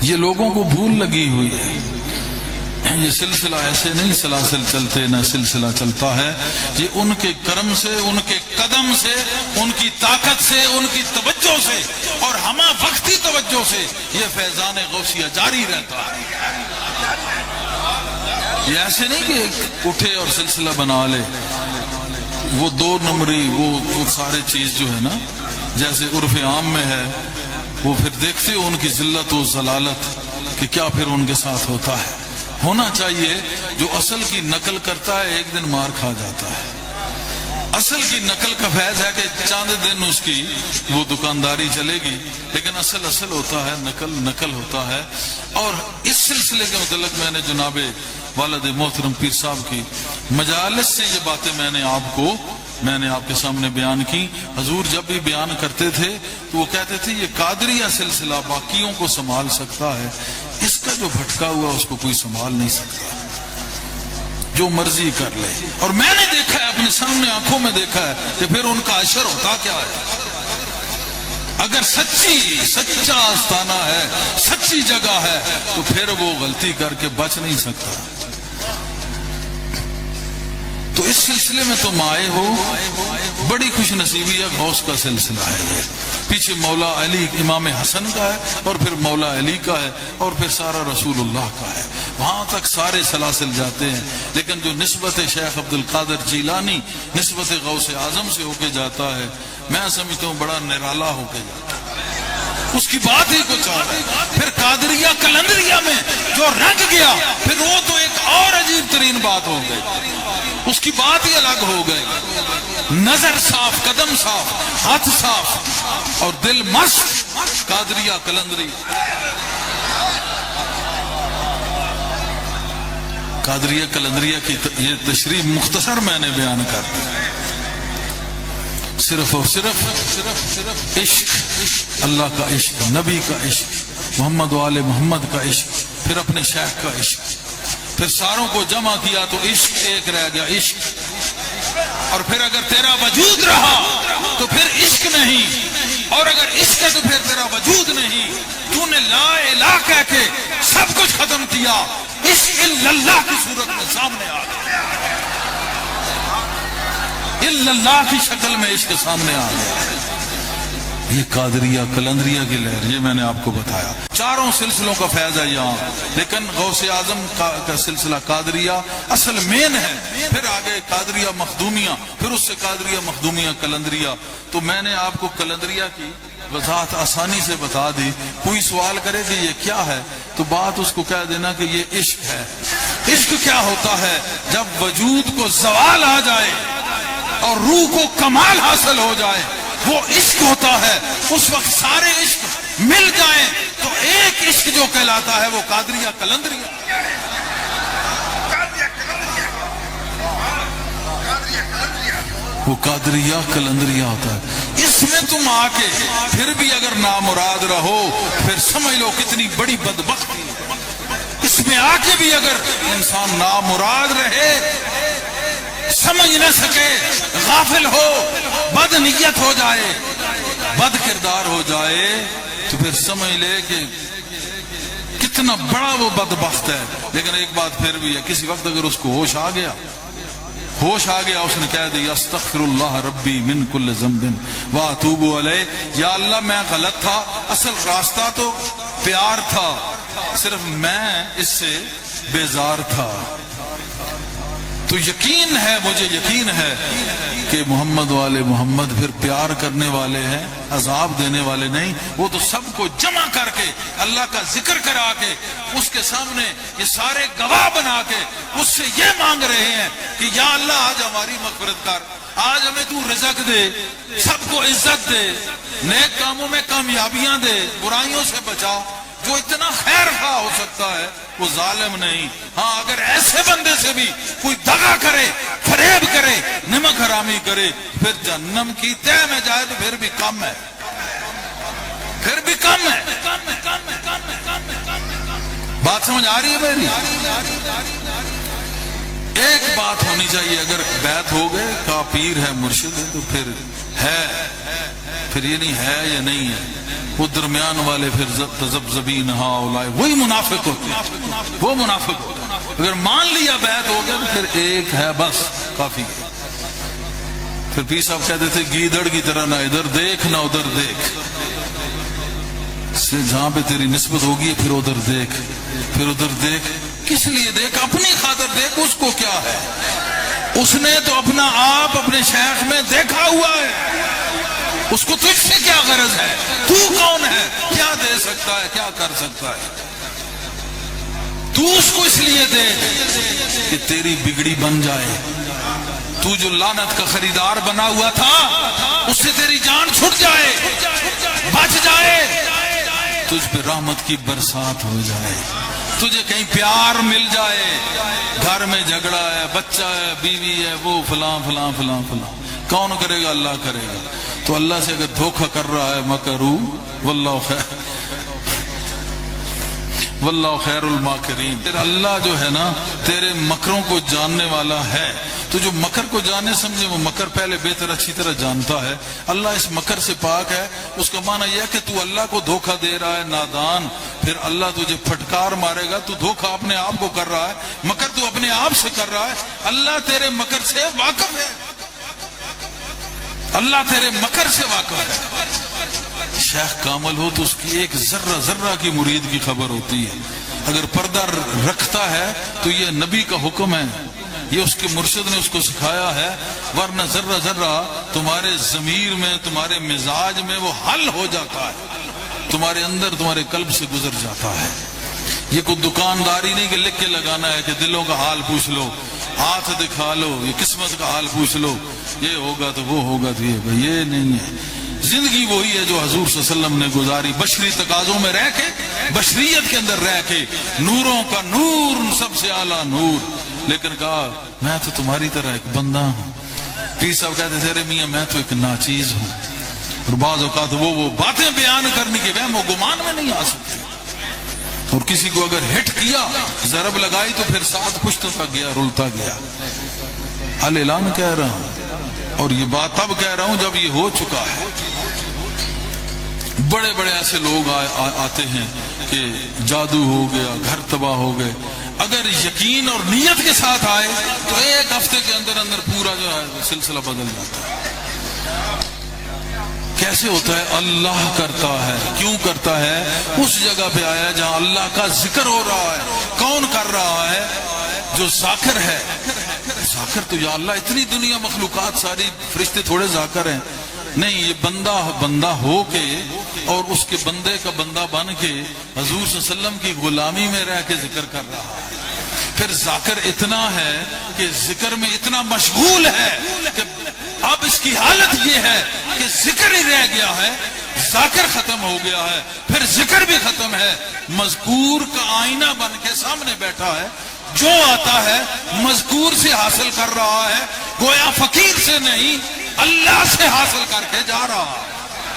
یہ لوگوں کو بھول لگی ہوئی ہے، یہ سلسلہ ایسے نہیں سلاسل چلتے، نہ سلسلہ چلتا ہے، یہ ان کے کرم سے، ان کے قدم سے، ان کی طاقت سے، ان کی توجہ سے اور ہمہ وقتی توجہ سے یہ فیضان غوثیہ جاری رہتا ہے۔ یہ ایسے نہیں کہ اٹھے اور سلسلہ بنا لے، وہ دو نمبری وہ سارے چیز جو ہے نا، جیسے عرف عام میں ہے، وہ پھر دیکھتے ہو ان کی ذلت و ضلالت کہ کیا پھر ان کے ساتھ ہوتا ہے۔ ہونا چاہیے جو اصل کی نقل کرتا ہے ایک دن مار کھا جاتا ہے۔ اصل کی نقل کا فیض ہے کہ چاند دن اس کی وہ دکانداری چلے گی، لیکن اصل ہوتا ہے نقل ہوتا ہے۔ اور اس سلسلے کے متعلق میں نے جناب والد محترم پیر صاحب کی مجالس سے یہ باتیں میں نے آپ کے سامنے بیان کی۔ حضور جب بھی بیان کرتے تھے تو وہ کہتے تھے یہ قادریہ سلسلہ باقیوں کو سنبھال سکتا ہے، اس کا جو بھٹکا ہوا اس کو کوئی سنبھال نہیں سکتا، جو مرضی کر لے۔ اور میں نے دیکھا ہے، اپنے سامنے آنکھوں میں دیکھا ہے کہ پھر ان کا اثر ہوتا کیا ہے۔ اگر سچا آستانہ ہے، سچی جگہ ہے، تو پھر وہ غلطی کر کے بچ نہیں سکتا۔ تو اس سلسلے میں تم آئے ہو، بڑی خوش نصیبی ہے، غوث کا سلسلہ ہے یہ۔ پیچھے مولا علی امام حسن کا ہے، اور پھر مولا علی کا ہے، اور پھر سارا رسول اللہ کا ہے، وہاں تک سارے سلاسل جاتے ہیں۔ لیکن جو نسبت شیخ عبد القادر جیلانی نسبت غوث اعظم سے ہو کے جاتا ہے، میں سمجھتا ہوں بڑا نرالا ہو کے جاتا ہے، اس کی بات ہی کچھ اور ہے۔ پھر قادریہ قلندریہ میں جو رنگ گیا، پھر وہ تو ایک اور عجیب ترین بات ہو گئی، اس کی بات ہی الگ ہو گئی۔ نظر صاف، قدم صاف، ہاتھ صاف اور دل مست، قادریہ قلندری۔ قادریہ قلندریہ کی یہ تشریح مختصر میں نے بیان کر دی۔ صرف اور صرف عشق، اللہ کا عشق، نبی کا عشق، محمد و آل محمد کا عشق، پھر اپنے شیخ کا عشق، پھر ساروں کو جمع کیا تو عشق ایک رہ گیا، عشق۔ اور پھر اگر تیرا وجود رہا تو پھر عشق نہیں، اور اگر عشق ہے تو پھر تیرا وجود نہیں۔ تو نے لا الہ کہہ کے سب کچھ ختم کیا، عشق الا اللہ کی صورت میں سامنے آ گیا، الا اللہ کی شکل میں عشق سامنے آ گیا۔ یہ قادریہ قلندریہ کی لہر، یہ میں نے آپ کو بتایا۔ چاروں سلسلوں کا فیض ہے یہاں، لیکن غوث اعظم کا سلسلہ قادریہ اصل مین ہے، پھر آگے قادریہ مخدومیہ، پھر اس سے قادریہ مخدومیہ قلندریہ۔ تو میں نے آپ کو قلندریہ کی وضاحت آسانی سے بتا دی۔ کوئی سوال کرے کہ یہ کیا ہے تو بات اس کو کہہ دینا کہ یہ عشق ہے۔ عشق کیا ہوتا ہے؟ جب وجود کو زوال آ جائے اور روح کو کمال حاصل ہو جائے، وہ عشق ہوتا ہے۔ اس وقت سارے عشق مل جائیں تو ایک عشق جو کہلاتا ہے وہ قادریہ قلندریہ۔ وہ قادریہ قلندریہ ہوتا ہے۔ اس میں تم آ کے پھر بھی اگر نامراد رہو، پھر سمجھ لو کتنی بڑی بدبختی ہے۔ اس میں آ کے بھی اگر انسان نامراد رہے، سمجھ نہ سکے، غافل ہو، بد نیت ہو جائے، بد کردار ہو جائے، تو پھر سمجھ لے کہ کتنا بڑا وہ بدبخت ہے۔ لیکن ایک بات پھر بھی ہے، کسی وقت اگر اس کو ہوش آ گیا، اس نے کہہ دیا استغفر اللہ ربی من کل ذنب واتوب علیہ، یا اللہ میں غلط تھا، اصل راستہ تو پیار تھا، صرف میں اس سے بیزار تھا۔ تو یقین ہے، مجھے یقین ہے کہ محمد والے محمد پھر پیار کرنے والے ہیں، عذاب دینے والے نہیں۔ وہ تو سب کو جمع کر کے اللہ کا ذکر کرا کے اس کے سامنے یہ سارے گواہ بنا کے اس سے یہ مانگ رہے ہیں کہ یا اللہ آج ہماری مغفرت کر، آج ہمیں تو رزق دے، سب کو عزت دے، نیک کاموں میں کامیابیاں دے، برائیوں سے بچا۔ جو اتنا خیر خواہ ہو سکتا ہے وہ ظالم نہیں۔ ہاں اگر ایسے بندے سے بھی کوئی دغا کرے، فریب کرے، نمک حرامی کرے، پھر جہنم کی تہ میں جائے تو پھر بھی کم ہے، پھر بھی کم ہے۔ بات سمجھ آ رہی ہے میری؟ ایک بات ہونی چاہیے، اگر بیعت ہو گئے کا پیر ہے مرشد ہے تو پھر ہے، پھر یہ نہیں ہے یا نہیں ہے۔ وہ درمیان والے پھر تذبذبین ہؤلاء وہی منافق ہوتے ہیں، وہ منافق ہوتے ہیں۔ اگر مان لیا بیعت ہو گیا تو پھر ایک ہے بس کافی ہے۔ پھر پیر صاحب کہتے تھے گیدڑ کی طرح نہ ادھر دیکھ نہ ادھر دیکھ، سے جہاں پہ تیری نسبت ہوگی پھر ادھر دیکھ، پھر ادھر دیکھ۔ کس لیے دیکھ؟ اپنی خاطر دیکھ، اس کو کیا ہے؟ اس نے تو اپنا آپ اپنے شیخ میں دیکھا ہوا ہے، اس کو تجھ سے کیا غرض ہے؟ تو کون ہے؟ کیا دے سکتا ہے؟ کیا کر سکتا ہے؟ تو اس کو اس لیے دے کہ تیری بگڑی بن جائے، تو جو لعنت کا خریدار بنا ہوا تھا اس سے تیری جان چھٹ جائے، بچ جائے، تجھ پہ رحمت کی برسات ہو جائے، تجھے کہیں پیار مل جائے، گھر میں جھگڑا ہے، بچہ ہے، بیوی ہے، وہ فلاں فلاں فلاں فلاں، کون کرے گا؟ اللہ کرے گا۔ تو اللہ سے اگر دھوکہ کر رہا ہے مکرو واللہ خیر واللہ خیر الماکرین، تیرا اللہ جو ہے نا تیرے مکروں کو جاننے والا ہے۔ تو جو مکر کو جانے سمجھے وہ مکر پہلے بہتر اچھی طرح جانتا ہے، اللہ اس مکر سے پاک ہے۔ اس کا معنی یہ ہے کہ تو اللہ کو دھوکہ دے رہا ہے نادان، پھر اللہ تجھے پھٹکار مارے گا۔ تو دھوکہ اپنے آپ کو کر رہا ہے، مکر تو اپنے آپ سے کر رہا ہے۔ اللہ تیرے مکر سے واقف ہے، اللہ تیرے مکر سے واقف ہے۔ شیخ کامل ہو تو اس کی ایک ذرہ ذرہ کی مرید کی خبر ہوتی ہے، اگر پردہ رکھتا ہے تو یہ نبی کا حکم ہے، یہ اس کے مرشد نے اس کو سکھایا ہے، ورنہ ذرہ ذرہ تمہارے ضمیر میں، تمہارے مزاج میں وہ حل ہو جاتا ہے، تمہارے اندر، تمہارے قلب سے گزر جاتا ہے۔ یہ کوئی دکانداری نہیں کہ لکھ کے لگانا ہے کہ دلوں کا حال پوچھ لو، ہاتھ دکھا لو، یہ قسمت کا حال پوچھ لو، یہ ہوگا تو وہ ہوگا تو یہ ہوگا، یہ نہیں ہے۔ زندگی وہی ہے جو حضور صلی اللہ علیہ وسلم نے گزاری، بشری تقاضوں میں رہ کے، بشریت کے اندر رہ کے، نوروں کا نور، سب سے اعلیٰ نور، لیکن کہا میں تو تمہاری طرح ایک بندہ ہوں۔ پیر صاحب کہتے تھے ارے میاں میں تو ایک ناچیز ہوں، اور بعض اوقات وہ باتیں بیان کرنے کے وہم و گمان میں نہیں آ سکتی، اور کسی کو اگر ہٹ کیا، ضرب لگائی تو پھر ساتھ پشتتا گیا، رلتا گیا۔ اعلان کہہ رہا ہوں، اور یہ بات تب کہہ رہا ہوں جب یہ ہو چکا ہے۔ بڑے بڑے ایسے لوگ آتے ہیں کہ جادو ہو گیا، گھر تباہ ہو گئے، اگر یقین اور نیت کے ساتھ آئے تو ایک ہفتے کے اندر اندر پورا جو ہے سلسلہ بدل جاتا ہے۔ کیسے ہوتا ہے؟ اللہ کرتا ہے۔ کیوں کرتا ہے؟ اس جگہ پہ آیا جہاں اللہ کا ذکر ہو رہا ہے۔ کون کر رہا ہے؟ جو ذاکر ہے۔ ذاکر تو یا اللہ اتنی دنیا مخلوقات ساری، فرشتے تھوڑے ذاکر ہیں؟ نہیں، یہ بندہ ہو کے اور اس کے بندے کا بندہ بن کے حضور صلی اللہ علیہ وسلم کی غلامی میں رہ کے ذکر کر رہا ہے۔ پھر ذاکر اتنا ہے کہ ذکر میں اتنا مشغول ہے کہ اب اس کی حالت یہ ہے کہ ذکر ہی رہ گیا ہے، ذاکر ختم ہو گیا ہے، پھر ذکر بھی ختم ہے، مذکور کا آئینہ بن کے سامنے بیٹھا ہے، جو آتا ہے مذکور سے حاصل کر رہا ہے، گویا فقیر سے نہیں اللہ سے حاصل کر کے جا رہا ہے۔